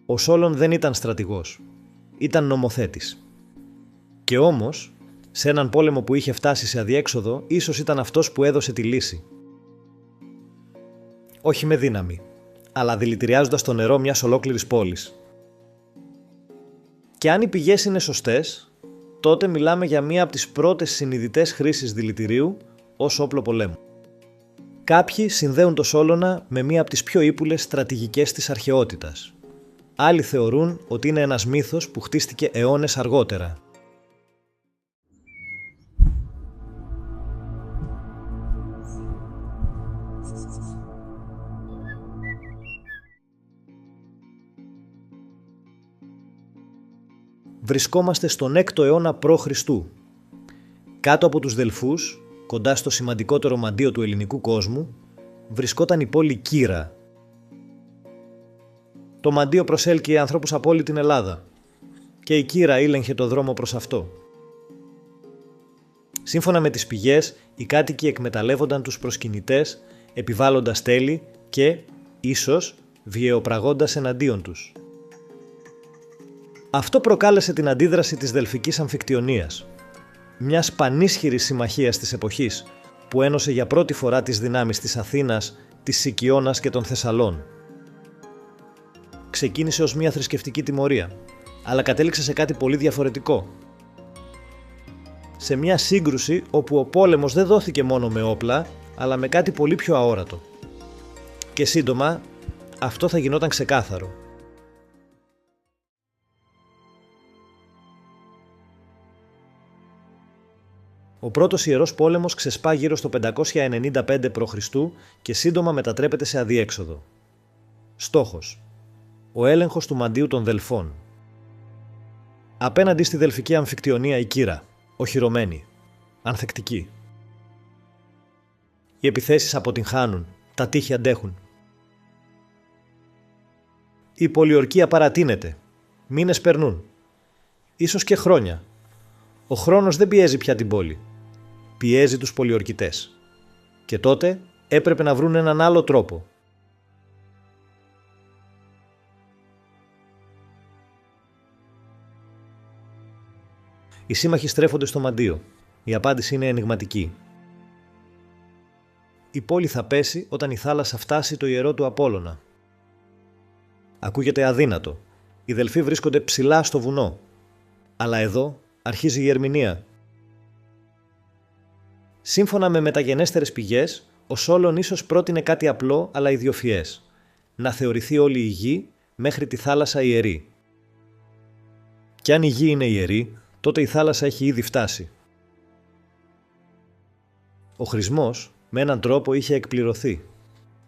Ο Σόλων δεν ήταν στρατηγός, ήταν νομοθέτης. Και όμως, σε έναν πόλεμο που είχε φτάσει σε αδιέξοδο, ίσως ήταν αυτός που έδωσε τη λύση. Όχι με δύναμη, αλλά δηλητηριάζοντας το νερό μιας ολόκληρης πόλης. Και αν οι πηγές είναι σωστές, τότε μιλάμε για μία από τις πρώτες συνειδητές χρήσεις δηλητηρίου ως όπλο πολέμου. Κάποιοι συνδέουν το Σόλωνα με μία από τις πιο ύπουλες στρατηγικές της αρχαιότητας. Άλλοι θεωρούν ότι είναι ένας μύθος που χτίστηκε αιώνες αργότερα. Βρισκόμαστε στον 6ο αιώνα π.Χ. Κάτω από τους Δελφούς, κοντά στο σημαντικότερο μαντίο του ελληνικού κόσμου, βρισκόταν η πόλη Κύρα. Το μαντίο προσέλκυε ανθρώπους από όλη την Ελλάδα και η Κύρα ήλεγχε το δρόμο προς αυτό. Σύμφωνα με τις πηγές, οι κάτοικοι εκμεταλλεύονταν τους προσκυνητές, επιβάλλοντας τέλη και, ίσως, βιαιοπραγώντας εναντίον τους. Αυτό προκάλεσε την αντίδραση της Δελφικής Αμφικτιονίας, μιας πανίσχυρης συμμαχίας της εποχής που ένωσε για πρώτη φορά τις δυνάμεις της Αθήνας, της Σικιώνας και των Θεσσαλών. Ξεκίνησε ως μια θρησκευτική τιμωρία, αλλά κατέληξε σε κάτι πολύ διαφορετικό. Σε μια σύγκρουση όπου ο πόλεμος δεν δόθηκε μόνο με όπλα, αλλά με κάτι πολύ πιο αόρατο. Και σύντομα, αυτό θα γινόταν ξεκάθαρο. Ο πρώτος ιερός πόλεμος ξεσπά γύρω στο 595 π.Χ. και σύντομα μετατρέπεται σε αδιέξοδο. Στόχος: ο έλεγχος του μαντίου των Δελφών. Απέναντι στη Δελφική Αμφικτιονία η Κύρα, οχυρωμένη, ανθεκτική. Οι επιθέσεις αποτυγχάνουν, τα τείχη αντέχουν. Η πολιορκία παρατείνεται, μήνες περνούν, ίσως και χρόνια. Ο χρόνος δεν πιέζει πια την πόλη, πιέζει τους πολιορκητές. Και τότε έπρεπε να βρουν έναν άλλο τρόπο. Οι σύμμαχοι στρέφονται στο μαντίο. Η απάντηση είναι ενιγματική. Η πόλη θα πέσει όταν η θάλασσα φτάσει το ιερό του Απόλλωνα. Ακούγεται αδύνατο. Οι Δελφοί βρίσκονται ψηλά στο βουνό. Αλλά εδώ αρχίζει η ερμηνεία. Σύμφωνα με μεταγενέστερες πηγές, ο Σόλων ίσως πρότεινε κάτι απλό αλλά ιδιοφυές. Να θεωρηθεί όλη η γη μέχρι τη θάλασσα ιερή. Κι αν η γη είναι ιερή, τότε η θάλασσα έχει ήδη φτάσει. Ο χρησμός με έναν τρόπο είχε εκπληρωθεί.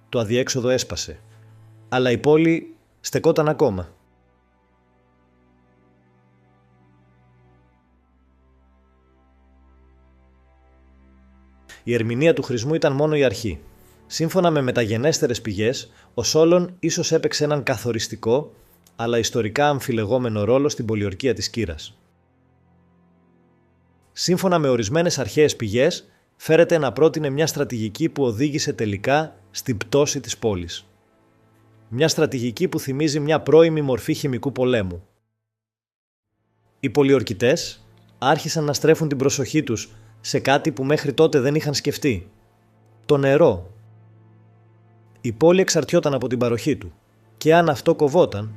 Το αδιέξοδο έσπασε. Αλλά η πόλη στεκόταν ακόμα. Η ερμηνεία του χρησμού ήταν μόνο η αρχή. Σύμφωνα με μεταγενέστερες πηγές, ο Σόλων ίσως έπαιξε έναν καθοριστικό, αλλά ιστορικά αμφιλεγόμενο ρόλο στην πολιορκία της Κύρας. Σύμφωνα με ορισμένες αρχαίες πηγές, φέρεται να πρότεινε μια στρατηγική που οδήγησε τελικά στην πτώση της πόλης. Μια στρατηγική που θυμίζει μια πρώιμη μορφή χημικού πολέμου. Οι πολιορκητές άρχισαν να στρέφουν την προσοχή τους σε κάτι που μέχρι τότε δεν είχαν σκεφτεί. Το νερό. Η πόλη εξαρτιόταν από την παροχή του και αν αυτό κοβόταν,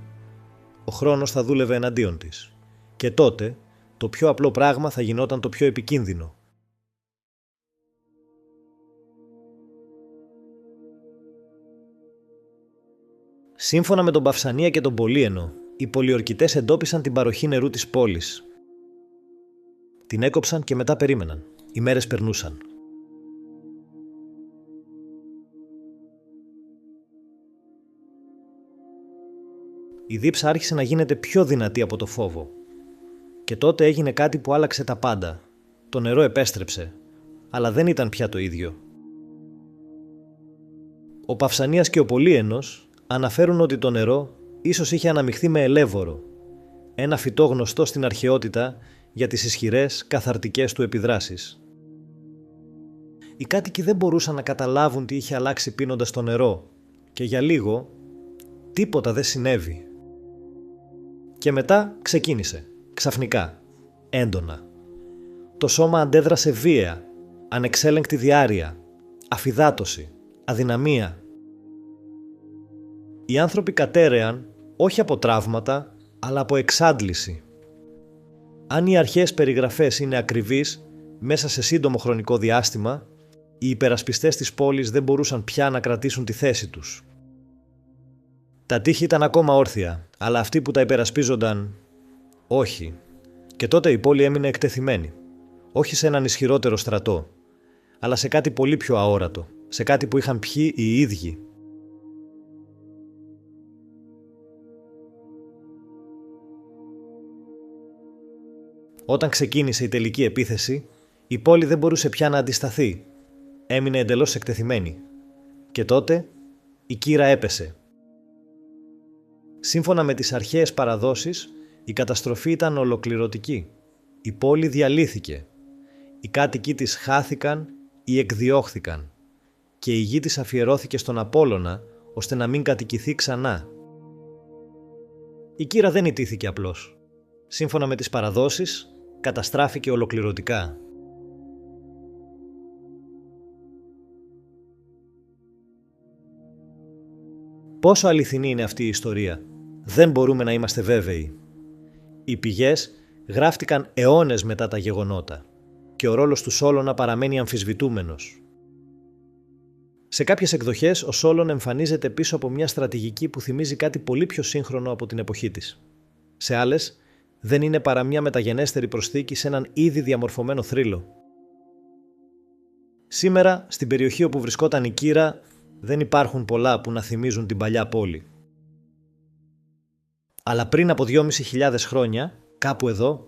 ο χρόνος θα δούλευε εναντίον της. Και τότε το πιο απλό πράγμα θα γινόταν το πιο επικίνδυνο. Σύμφωνα με τον Παυσανία και τον Πολύαινο, οι πολιορκητές εντόπισαν την παροχή νερού της πόλης. Την έκοψαν και μετά περίμεναν. Οι μέρες περνούσαν. Η δίψα άρχισε να γίνεται πιο δυνατή από το φόβο. Και τότε έγινε κάτι που άλλαξε τα πάντα. Το νερό επέστρεψε, αλλά δεν ήταν πια το ίδιο. Ο Παυσανίας και ο Πολύαινος αναφέρουν ότι το νερό ίσως είχε αναμειχθεί με ελεύωρο, ένα φυτό γνωστό στην αρχαιότητα για τις ισχυρές καθαρτικές του επιδράσεις. Οι κάτοικοι δεν μπορούσαν να καταλάβουν τι είχε αλλάξει πίνοντας το νερό και για λίγο τίποτα δεν συνέβη. Και μετά ξεκίνησε, ξαφνικά, έντονα. Το σώμα αντέδρασε βία, ανεξέλεγκτη διάρρεια, αφυδάτωση, αδυναμία. Οι άνθρωποι κατέρεαν όχι από τραύματα, αλλά από εξάντληση. Αν οι αρχαίες περιγραφές είναι ακριβείς, μέσα σε σύντομο χρονικό διάστημα, οι υπερασπιστές της πόλης δεν μπορούσαν πια να κρατήσουν τη θέση τους. Τα τείχη ήταν ακόμα όρθια, αλλά αυτοί που τα υπερασπίζονταν, όχι. Και τότε η πόλη έμεινε εκτεθειμένη. Όχι σε έναν ισχυρότερο στρατό, αλλά σε κάτι πολύ πιο αόρατο, σε κάτι που είχαν πιει οι ίδιοι. Όταν ξεκίνησε η τελική επίθεση, η πόλη δεν μπορούσε πια να αντισταθεί. Έμεινε εντελώς εκτεθειμένη. Και τότε η κύρα έπεσε. Σύμφωνα με τις αρχαίες παραδόσεις, η καταστροφή ήταν ολοκληρωτική. Η πόλη διαλύθηκε. Οι κάτοικοι της χάθηκαν ή εκδιώχθηκαν. Και η γη της αφιερώθηκε στον Απόλλωνα, ώστε να μην κατοικηθεί ξανά. Η κύρα δεν ιτήθηκε απλώς. Σύμφωνα με τις παραδόσεις, καταστράφηκε ολοκληρωτικά. Πόσο αληθινή είναι αυτή η ιστορία, δεν μπορούμε να είμαστε βέβαιοι. Οι πηγές γράφτηκαν αιώνες μετά τα γεγονότα και ο ρόλος του Σόλωνα παραμένει αμφισβητούμενος. Σε κάποιες εκδοχές ο Σόλων εμφανίζεται πίσω από μια στρατηγική που θυμίζει κάτι πολύ πιο σύγχρονο από την εποχή της. Σε άλλες, δεν είναι παρά μια μεταγενέστερη προσθήκη σε έναν ήδη διαμορφωμένο θρύλο. Σήμερα, στην περιοχή όπου βρισκόταν η κύρα, δεν υπάρχουν πολλά που να θυμίζουν την παλιά πόλη. Αλλά πριν από 2.500 χρόνια, κάπου εδώ,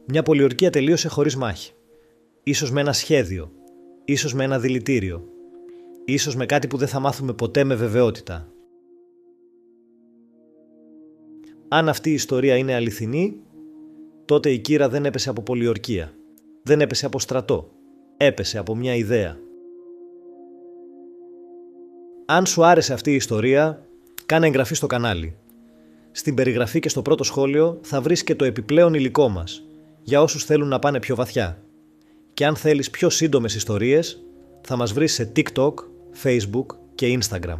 μια πολιορκία τελείωσε χωρίς μάχη. Ίσως με ένα σχέδιο, ίσως με ένα δηλητήριο, ίσως με κάτι που δεν θα μάθουμε ποτέ με βεβαιότητα. Αν αυτή η ιστορία είναι αληθινή, τότε η κύρα δεν έπεσε από πολιορκία, δεν έπεσε από στρατό, έπεσε από μια ιδέα. Αν σου άρεσε αυτή η ιστορία, κάνε εγγραφή στο κανάλι. Στην περιγραφή και στο πρώτο σχόλιο θα βρεις και το επιπλέον υλικό μας, για όσους θέλουν να πάνε πιο βαθιά. Και αν θέλεις πιο σύντομες ιστορίες, θα μας βρεις σε TikTok, Facebook και Instagram.